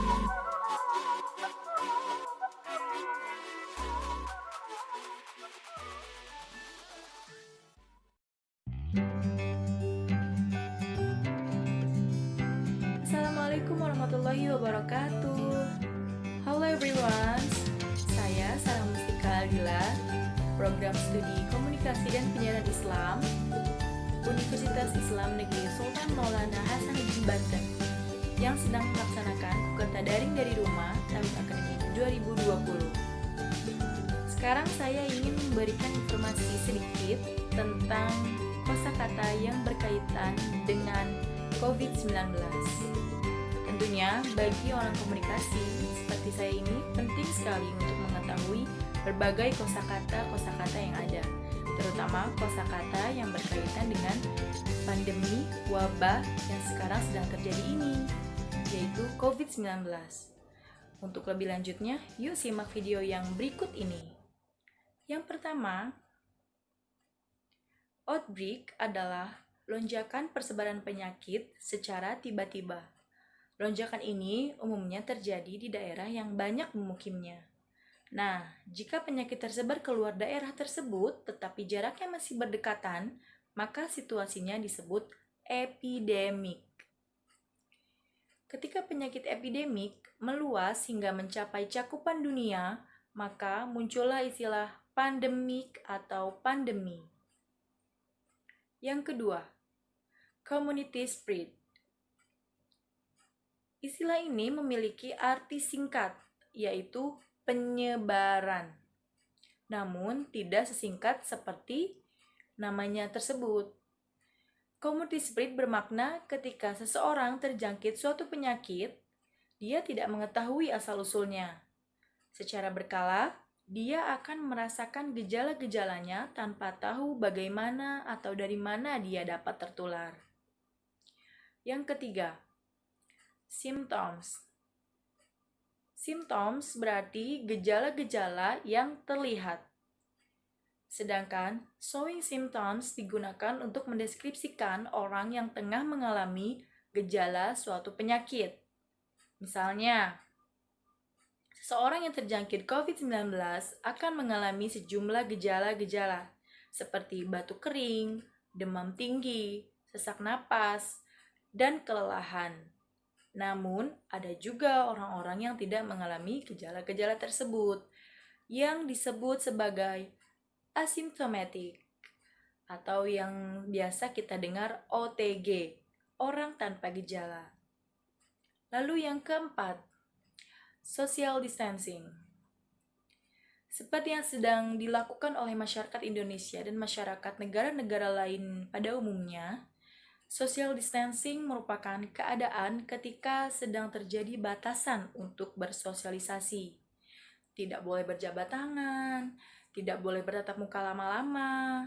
Assalamualaikum warahmatullahi wabarakatuh. Halo everyone, saya Sarah Mustika Aldila, Program Studi Komunikasi dan Penyiaran Islam, Universitas Islam Negeri Sultan Maulana Hasanuddin Banten, yang sedang melaksanakan kuliah daring dari rumah tahun akademik 2020. Sekarang saya ingin memberikan informasi sedikit tentang kosakata yang berkaitan dengan COVID-19. Tentunya bagi orang komunikasi seperti saya ini penting sekali untuk mengetahui berbagai kosakata yang ada, terutama kosakata yang berkaitan dengan pandemi wabah yang sekarang sedang terjadi ini, yaitu COVID-19. Untuk lebih lanjutnya, yuk simak video yang berikut ini. Yang pertama, outbreak adalah lonjakan persebaran penyakit secara tiba-tiba. Lonjakan ini umumnya terjadi di daerah yang banyak memukimnya. Nah, jika penyakit tersebar keluar daerah tersebut tetapi jaraknya masih berdekatan, maka situasinya disebut epidemik. Ketika penyakit epidemik meluas hingga mencapai cakupan dunia, maka muncullah istilah pandemik atau pandemi. Yang kedua, community spread. Istilah ini memiliki arti singkat, yaitu penyebaran. Namun, tidak sesingkat seperti namanya tersebut. Community spread bermakna ketika seseorang terjangkit suatu penyakit, dia tidak mengetahui asal-usulnya. Secara berkala, dia akan merasakan gejala-gejalanya tanpa tahu bagaimana atau dari mana dia dapat tertular. Yang ketiga, symptoms. Symptoms berarti gejala-gejala yang terlihat. Sedangkan showing symptoms digunakan untuk mendeskripsikan orang yang tengah mengalami gejala suatu penyakit. Misalnya, seseorang yang terjangkit COVID-19 akan mengalami sejumlah gejala-gejala seperti batuk kering, demam tinggi, sesak napas, dan kelelahan. Namun, ada juga orang-orang yang tidak mengalami gejala-gejala tersebut, yang disebut sebagai asymptomatic, atau yang biasa kita dengar OTG, orang tanpa gejala. Lalu yang keempat, social distancing. Seperti yang sedang dilakukan oleh masyarakat Indonesia dan masyarakat negara-negara lain pada umumnya, social distancing merupakan keadaan ketika sedang terjadi batasan untuk bersosialisasi. Tidak boleh berjabat tangan, tidak boleh bertatap muka lama-lama.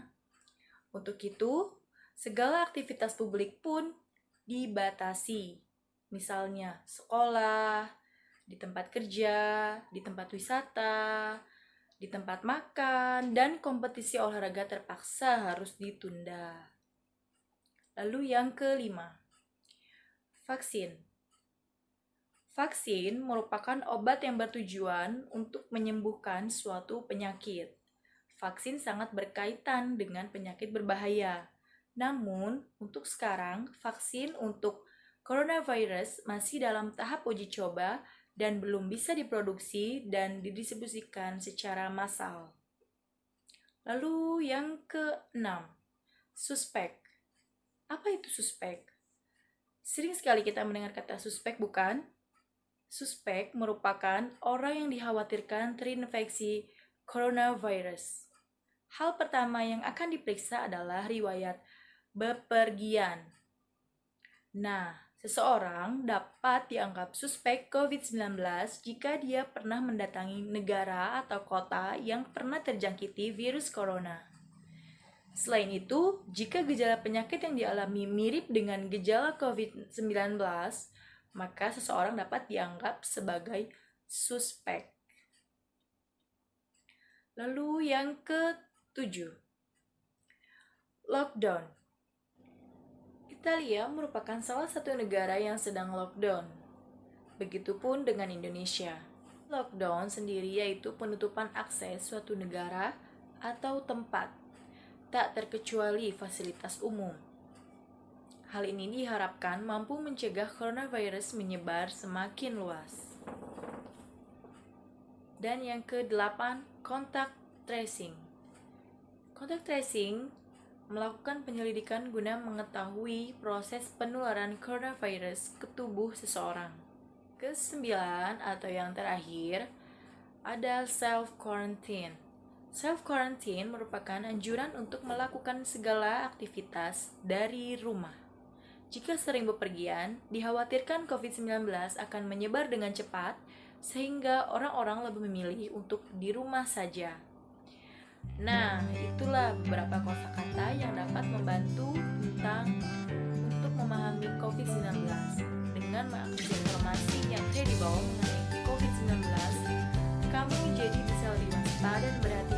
Untuk itu, segala aktivitas publik pun dibatasi. Misalnya sekolah, di tempat kerja, di tempat wisata, di tempat makan, dan kompetisi olahraga terpaksa harus ditunda. Lalu yang kelima, vaksin. Vaksin merupakan obat yang bertujuan untuk menyembuhkan suatu penyakit. Vaksin sangat berkaitan dengan penyakit berbahaya. Namun, untuk sekarang, vaksin untuk coronavirus masih dalam tahap uji coba dan belum bisa diproduksi dan didistribusikan secara massal. Lalu yang keenam, suspek. Apa itu suspek? Sering sekali kita mendengar kata suspek, bukan? Suspek merupakan orang yang dikhawatirkan terinfeksi coronavirus. Hal pertama yang akan diperiksa adalah riwayat bepergian. Nah, seseorang dapat dianggap suspek COVID-19 jika dia pernah mendatangi negara atau kota yang pernah terjangkiti virus corona. Selain itu, jika gejala penyakit yang dialami mirip dengan gejala COVID-19, maka seseorang dapat dianggap sebagai suspek. Lalu yang ke-7, lockdown. Italia merupakan salah satu negara yang sedang lockdown. Begitupun dengan Indonesia. Lockdown sendiri yaitu penutupan akses suatu negara atau tempat, tak terkecuali fasilitas umum. Hal ini diharapkan mampu mencegah coronavirus menyebar semakin luas. Dan yang ke-8, contact tracing. Contact tracing melakukan penyelidikan guna mengetahui proses penularan coronavirus ke tubuh seseorang. Ke-9 atau yang terakhir, ada self-quarantine. Self-quarantine merupakan anjuran untuk melakukan segala aktivitas dari rumah. Jika sering bepergian, dikhawatirkan COVID-19 akan menyebar dengan cepat, sehingga orang-orang lebih memilih untuk di rumah saja. Nah, itulah beberapa kosakata yang dapat membantu untuk memahami COVID-19. Dengan mengakses informasi yang kredibel mengenai COVID-19, kamu jadi bisa lebih waspada dan berhati-hati